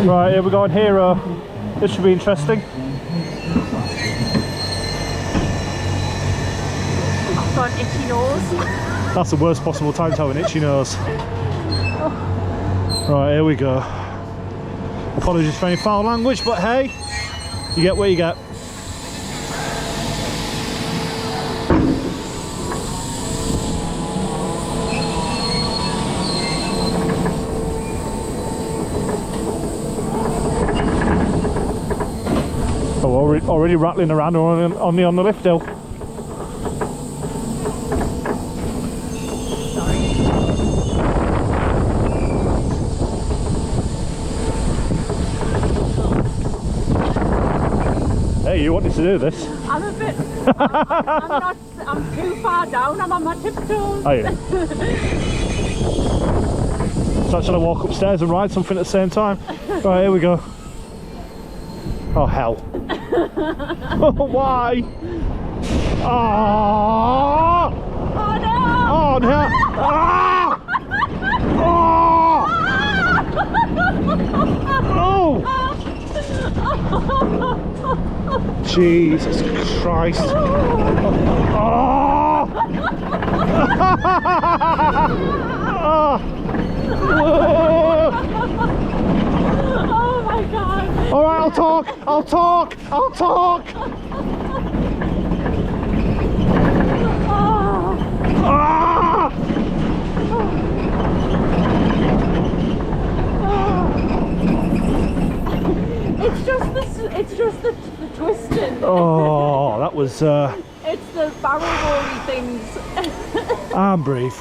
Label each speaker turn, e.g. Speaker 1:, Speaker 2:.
Speaker 1: Right, here we go on Hero. This should be interesting.
Speaker 2: I've got an itchy nose.
Speaker 1: That's the worst possible time to have an itchy nose. Right, here we go. Apologies for any foul language, but hey, you get what you get. Oh, already rattling around only on the lift hill. Hey, you wanted to do this?
Speaker 2: I'm a bit. I'm too far down. I'm on my tiptoes.
Speaker 1: Are you? So shall I walk upstairs and ride something at the same time? Right, here we go. Oh hell. Why? Oh!
Speaker 2: Oh no!
Speaker 1: Oh no! Ah! Oh! Oh! Jesus Christ! Oh!
Speaker 2: Oh my God!
Speaker 1: All right, I'll talk. Ah!
Speaker 2: It's just the twisting.
Speaker 1: Oh, that was.
Speaker 2: It's the barrel rolling things.
Speaker 1: Arm breathe.